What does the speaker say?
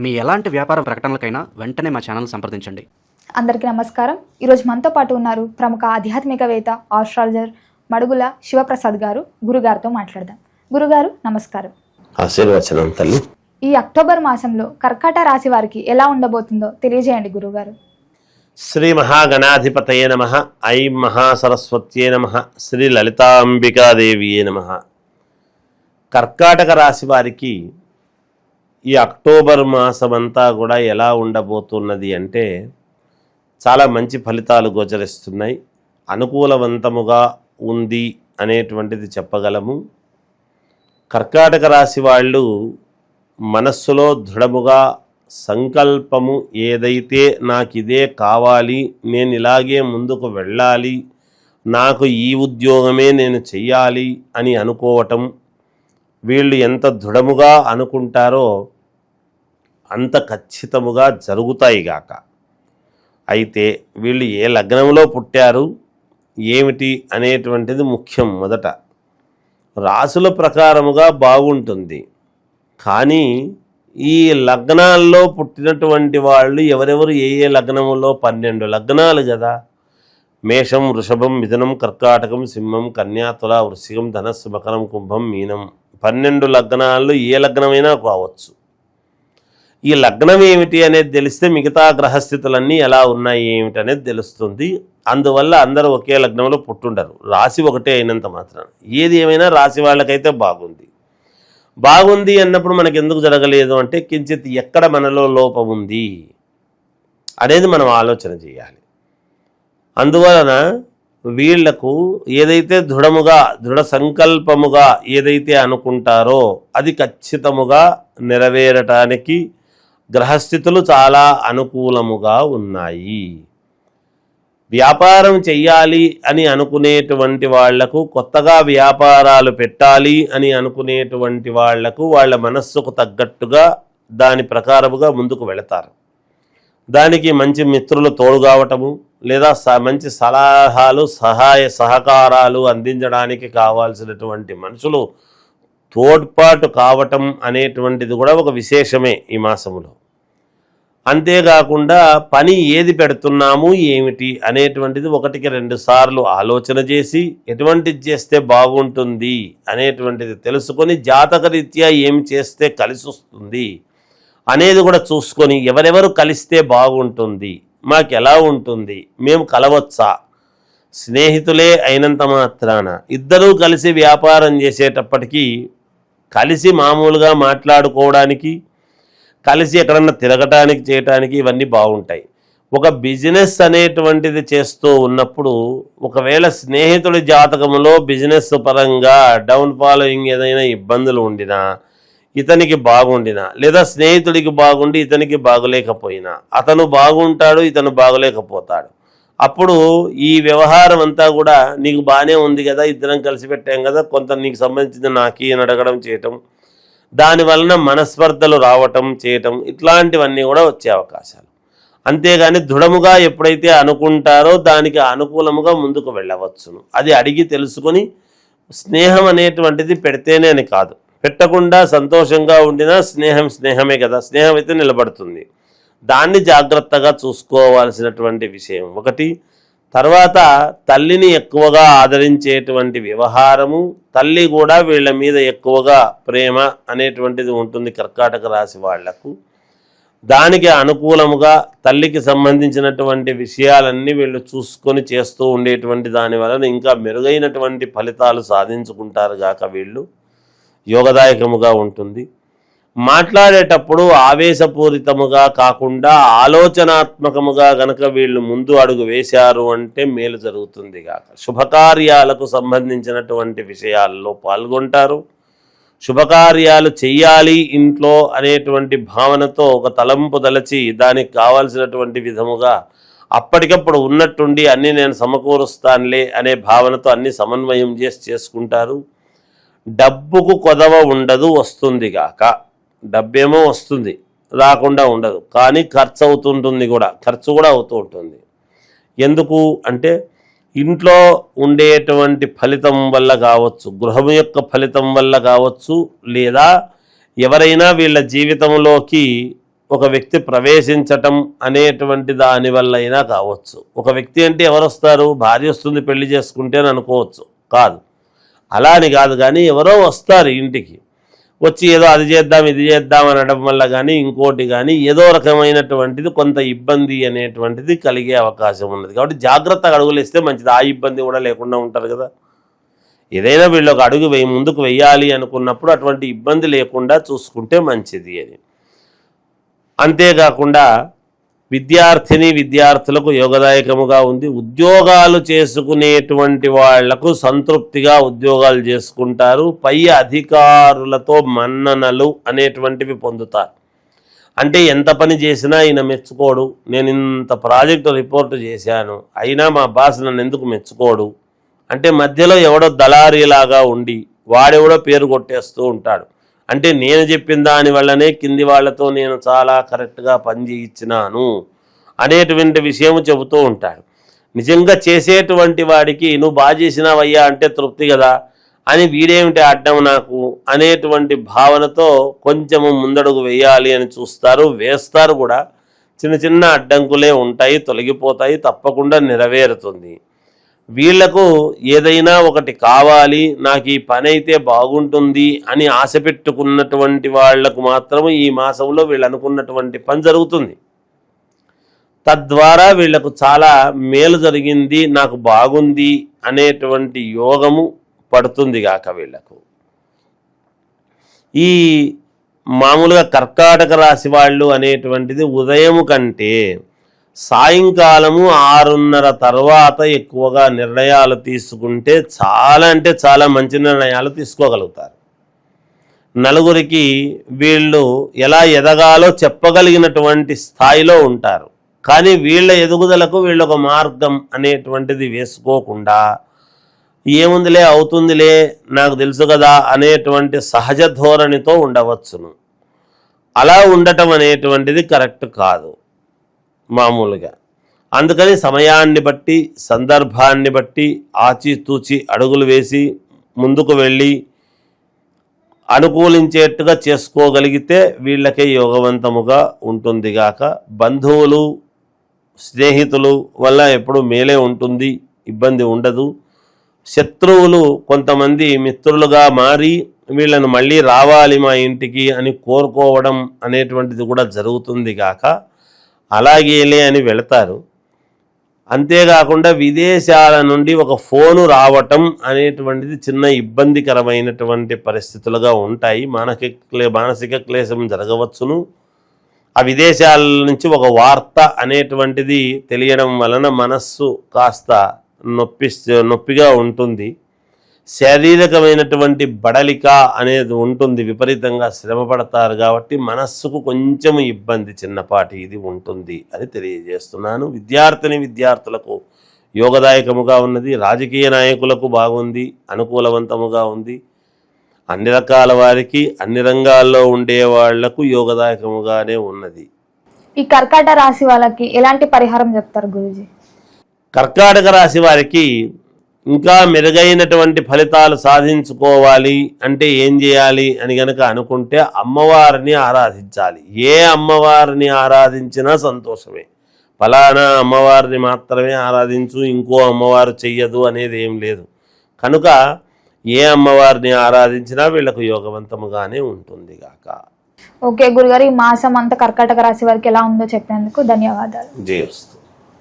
మీ ఎలాంటి వ్యాపార ప్రకటనలకైనా వెంటనే మా ఛానల్ సంప్రదించండి. అందరికీ నమస్కారం. ఈరోజు మనతో పాటు ఉన్నారు ప్రముఖ ఆధ్యాత్మికవేత్త, ఆస్ట్రాలజర్ మడుగుల శివప్రసాద్ గారు. గురుగారితో మాట్లాడదాం. గురుగారు నమస్కారం. ఆశీర్వచనం తల్లి. ఈ అక్టోబర్ మాసంలో కర్కాట రాశి వారికి ఎలా ఉండబోతుందో తెలియజేయండి గురుగారు. శ్రీ మహాగణాధిపతయే నమః. ఐం మహాసరస్వత్యే నమః. శ్రీ లలితాంబికాదేవియే నమః. కర్కాటక రాశి వారికి ఈ అక్టోబర్ మాసమంతా కూడా ఎలా ఉండబోతున్నది అంటే చాలా మంచి ఫలితాలు గోచరిస్తున్నాయి. అనుకూలవంతముగా ఉంది అనేటువంటిది చెప్పగలము. కర్కాటక రాశి వాళ్ళు మనస్సులో దృఢముగా సంకల్పము ఏదైతే నాకు ఇదే కావాలి, నేను ఇలాగే ముందుకు వెళ్ళాలి, నాకు ఈ ఉద్యోగమే నేను చెయ్యాలి అని అనుకోవటం, వీళ్ళు ఎంత దృఢముగా అనుకుంటారో అంత ఖచ్చితముగా జరుగుతాయిగాక. అయితే వీళ్ళు ఏ లగ్నంలో పుట్టారు ఏమిటి అనేటువంటిది ముఖ్యం. మొదట రాసుల ప్రకారముగా బాగుంటుంది, కానీ ఈ లగ్నాల్లో పుట్టినటువంటి వాళ్ళు ఎవరెవరు ఏ ఏ లగ్నములో 12 లగ్నాలు కదా. మేషం, వృషభం, మిథునం, కర్కాటకం, సింహం, కన్యా, తుల, వృశ్చికం, ధనస్సు, మకరం, కుంభం, మీనం. 12 లగ్నాలు ఏ లగ్నమైనా కావచ్చు. ఈ లగ్నం ఏమిటి అనేది తెలిస్తే మిగతా గ్రహస్థితులన్నీ ఎలా ఉన్నాయి ఏమిటి అనేది తెలుస్తుంది. అందువల్ల అందరూ ఒకే లగ్నంలో పుట్టుండరు, రాశి ఒకటే అయినంత మాత్రాన. ఏది ఏమైనా రాశి వాళ్ళకైతే బాగుంది అన్నప్పుడు మనకి ఎందుకు జరగలేదు అంటే కించిత్ ఎక్కడ మనలో లోపం ఉంది అనేది మనం ఆలోచన చేయాలి. అందువలన వీళ్లకు ఏదైతే దృఢ సంకల్పముగా ఏదైతే అనుకుంటారో అది ఖచ్చితముగా నెరవేరటానికి గ్రహస్థితులు చాలా అనుకూలముగా ఉన్నాయి. వ్యాపారం చెయ్యాలి అని అనుకునేటువంటి వాళ్లకు, కొత్తగా వ్యాపారాలు పెట్టాలి అని అనుకునేటువంటి వాళ్లకు వాళ్ళ మనస్సుకు తగ్గట్టుగా దాని ప్రకారముగా ముందుకు వెళతారు. దానికి మంచి మిత్రులు తోడుగావటము, లేదా మంచి సలహాలు, సహకారాలు అందించడానికి కావాల్సినటువంటి మనుషులు తోడ్పాటు కావటం అనేటువంటిది కూడా ఒక విశేషమే ఈ మాసములో. అంతేకాకుండా పని ఏది పెడుతున్నాము ఏమిటి అనేటువంటిది 1-2 సార్లు ఆలోచన చేసి ఎటువంటిది చేస్తే బాగుంటుంది అనేటువంటిది తెలుసుకొని జాతకరీత్యా ఏమి చేస్తే కలిసి వస్తుంది అనేది కూడా చూసుకొని ఎవరెవరు కలిస్తే బాగుంటుంది, మాకు ఎలా ఉంటుంది, మేము కలవచ్చా, స్నేహితులే అయినంత మాత్రాన ఇద్దరూ కలిసి వ్యాపారం చేసేటప్పటికీ కలిసి మామూలుగా మాట్లాడుకోవడానికి, కలిసి ఎక్కడన్నా తిరగటానికి చేయటానికి ఇవన్నీ బాగుంటాయి. ఒక బిజినెస్ అనేటువంటిది చేస్తూ ఉన్నప్పుడు ఒకవేళ స్నేహితుడి జాతకములో బిజినెస్ పరంగా డౌన్ ఫాలోయింగ్ ఏదైనా ఇబ్బందులు ఉండినా, ఇతనికి బాగుండినా, లేదా స్నేహితుడికి బాగుండి ఇతనికి బాగులేకపోయినా, అతను బాగుంటాడు ఇతను బాగులేకపోతాడు. అప్పుడు ఈ వ్యవహారం అంతా కూడా నీకు బాగానే ఉంది కదా, ఇద్దరం కలిసి పెట్టాం కదా, కొంత నీకు సంబంధించిన నాకి అని అడగడం చేయటం, దానివలన మనస్పర్ధలు రావటం చేయటం, ఇట్లాంటివన్నీ కూడా వచ్చే అవకాశాలు. అంతేగాని దృఢముగా ఎప్పుడైతే అనుకుంటారో దానికి అనుకూలముగా ముందుకు వెళ్ళవచ్చును. అది అడిగి తెలుసుకొని స్నేహం అనేటువంటిది పెడితేనే అని కాదు, పెట్టకుండా సంతోషంగా ఉండినా స్నేహమే కదా, స్నేహం అయితే నిలబడుతుంది. దాన్ని జాగ్రత్తగా చూసుకోవాల్సినటువంటి విషయం ఒకటి. తర్వాత తల్లిని ఎక్కువగా ఆదరించేటువంటి వ్యవహారము, తల్లి కూడా వీళ్ళ మీద ఎక్కువగా ప్రేమ అనేటువంటిది ఉంటుంది కర్కాటక రాశి వాళ్లకు. దానికి అనుకూలముగా తల్లికి సంబంధించినటువంటి విషయాలన్నీ వీళ్ళు చూసుకొని చేస్తూ ఉండేటువంటి దాని వలన ఇంకా మెరుగైనటువంటి ఫలితాలు సాధించుకుంటారు గాక వీళ్ళు. యోగదాయకముగా ఉంటుంది. మాట్లాడేటప్పుడు ఆవేశపూరితముగా కాకుండా ఆలోచనాత్మకముగా గనక వీళ్ళు ముందు అడుగు వేశారు అంటే మేలు జరుగుతుంది గాక. శుభకార్యాలకు సంబంధించినటువంటి విషయాల్లో పాల్గొంటారు. శుభకార్యాలు చెయ్యాలి ఇంట్లో అనేటువంటి భావనతో ఒక తలంపు దలచి దానికి కావాల్సినటువంటి విధముగా అప్పటికప్పుడు ఉన్నట్టుండి అన్నీ నేను సమకూరుస్తానులే అనే భావనతో అన్ని సమన్వయం చేసుకుంటారు. డబ్బుకు కొదవ ఉండదు, వస్తుంది గాక. డబ్బేమో వస్తుంది, రాకుండా ఉండదు, కానీ ఖర్చు అవుతుంటుంది కూడా, ఖర్చు కూడా అవుతూ ఉంటుంది. ఎందుకు అంటే ఇంట్లో ఉండేటువంటి ఫలితం వల్ల కావచ్చు, గృహం యొక్క ఫలితం వల్ల కావచ్చు, లేదా ఎవరైనా వీళ్ళ జీవితంలోకి ఒక వ్యక్తి ప్రవేశించటం అనేటువంటి దాని వల్ల అయినా కావచ్చు. ఒక వ్యక్తి అంటే ఎవరు వస్తారు, భార్య వస్తుంది పెళ్లి చేసుకుంటే అని అనుకోవచ్చు, కాదు అలా అని కాదు. కానీ ఎవరో వస్తారు ఇంటికి, వచ్చి ఏదో అది చేద్దాం ఇది చేద్దాం అనడం వల్ల కానీ ఇంకోటి కానీ ఏదో రకమైనటువంటిది కొంత ఇబ్బంది అనేటువంటిది కలిగే అవకాశం ఉన్నది. కాబట్టి జాగ్రత్తగా అడుగులు వేస్తే మంచిది. ఆ ఇబ్బంది కూడా లేకుండా ఉంటారు కదా. ఏదైనా వీళ్ళు ఒక అడుగు ముందుకు వెయ్యాలి అనుకున్నప్పుడు అటువంటి ఇబ్బంది లేకుండా చూసుకుంటే మంచిది అని. అంతేకాకుండా విద్యార్థులకు యోగదాయకముగా ఉంది. ఉద్యోగాలు చేసుకునేటువంటి వాళ్లకు సంతృప్తిగా ఉద్యోగాలు చేసుకుంటారు. పై అధికారులతో మన్ననలు అనేటువంటివి పొందుతారు. అంటే ఎంత పని చేసినా ఈయన మెచ్చుకోడు, నేను ఇంత ప్రాజెక్టు రిపోర్టు చేశాను అయినా మా బాస్ నన్ను ఎందుకు మెచ్చుకోడు అంటే మధ్యలో ఎవడో దళారీలాగా ఉండి వాడెవడో పేరు కొట్టేస్తూ ఉంటాడు. అంటే నేను చెప్పిన దాని వల్లనే కింది వాళ్లతో నేను చాలా కరెక్ట్గా పని చేయించినాను అనేటువంటి విషయం చెబుతూ ఉంటాడు. నిజంగా చేసేటువంటి వాడికి నువ్వు బాగా చేసినావయ్యా అంటే తృప్తి కదా అని వీడేమిటి అడ్డం నాకు అనేటువంటి భావనతో కొంచెము ముందడుగు వేయాలి అని చూస్తారు, వేస్తారు కూడా. చిన్న చిన్న అడ్డంకులే ఉంటాయి, తొలగిపోతాయి, తప్పకుండా నెరవేరుతుంది. వీళ్లకు ఏదైనా ఒకటి కావాలి, నాకు ఈ పని అయితే బాగుంటుంది అని ఆశ పెట్టుకున్నటువంటి వాళ్లకు మాత్రం ఈ మాసంలో వీళ్ళు అనుకున్నటువంటి పని జరుగుతుంది. తద్వారా వీళ్లకు చాలా మేలు జరిగింది, నాకు బాగుంది అనేటువంటి యోగము పడుతుంది గాక వీళ్లకు. ఈ మామూలుగా కర్కాటక రాశి వాళ్ళు అనేటువంటిది ఉదయం కంటే సాయంకాలము 6:30 తర్వాత ఎక్కువగా నిర్ణయాలు తీసుకుంటే చాలా అంటే చాలా మంచి నిర్ణయాలు తీసుకోగలుగుతారు. నలుగురికి వీళ్ళు ఎలా ఎదగాలో చెప్పగలిగినటువంటి స్థాయిలో ఉంటారు. కానీ వీళ్ళ ఎదుగుదలకు వీళ్ళొక మార్గం అనేటువంటిది వేసుకోకుండా ఏముందిలే అవుతుందిలే నాకు తెలుసు కదా అనేటువంటి సహజ ధోరణితో ఉండవచ్చును. అలా ఉండటం అనేటువంటిది కరెక్ట్ కాదు మామూలుగా. అందుకని సమయాన్ని బట్టి సందర్భాన్ని బట్టి ఆచితూచి అడుగులు వేసి ముందుకు వెళ్ళి అనుకూలించేట్టుగా చేసుకోగలిగితే వీళ్ళకే యోగవంతముగా ఉంటుంది గాక. బంధువులు స్నేహితులు వల్ల ఎప్పుడు మేలే ఉంటుంది, ఇబ్బంది ఉండదు. శత్రువులు కొంతమంది మిత్రులుగా మారి వీళ్ళను మళ్ళీ రావాలి మా ఇంటికి అని కోరుకోవడం అనేటువంటిది కూడా జరుగుతుంది గాక. అలాగేలే అని వెళతారు. అంతేకాకుండా విదేశాల నుండి ఒక ఫోను రావటం అనేటువంటిది చిన్న ఇబ్బందికరమైనటువంటి పరిస్థితులుగా ఉంటాయి. మానసిక క్లేశం జరగవచ్చును. ఆ విదేశాల నుంచి ఒక వార్త అనేటువంటిది తెలియడం వలన మనస్సు కాస్త నొప్పిగా ఉంటుంది. శారీరకమైనటువంటి బడలిక అనేది ఉంటుంది, విపరీతంగా శ్రమ పడతారు కాబట్టి మనస్సుకు కొంచెం ఇబ్బంది చిన్నపాటి ఇది ఉంటుంది అని తెలియజేస్తున్నాను. విద్యార్థులకు యోగదాయకముగా ఉన్నది. రాజకీయ నాయకులకు బాగుంది, అనుకూలవంతముగా ఉంది. అన్ని రకాల వారికి అన్ని రంగాల్లో ఉండే వాళ్లకు యోగదాయకముగానే ఉన్నది. ఈ కర్కాటక రాశి వాళ్ళకి ఎలాంటి పరిహారం చెప్తారు గురూజీ? కర్కాటక రాశి వారికి ఇంకా మెరుగైనటువంటి ఫలితాలు సాధించుకోవాలి అంటే ఏం చేయాలి అని గనక అనుకుంటే అమ్మవారిని ఆరాధించాలి. ఏ అమ్మవారిని ఆరాధించినా సంతోషమే. ఫలానా అమ్మవారిని మాత్రమే ఆరాధించు, ఇంకో అమ్మవారు చెయ్యదు అనేది ఏం లేదు. కనుక ఏ అమ్మవారిని ఆరాధించినా వీళ్లకు యోగవంతముగానే ఉంటుంది గాక. ఓకే గురుగారు, ఈ మాసం అంతా కర్కాటక రాశి వారికి ఎలా ఉందో చెప్పినందుకు ధన్యవాదాలు. జయస్తు.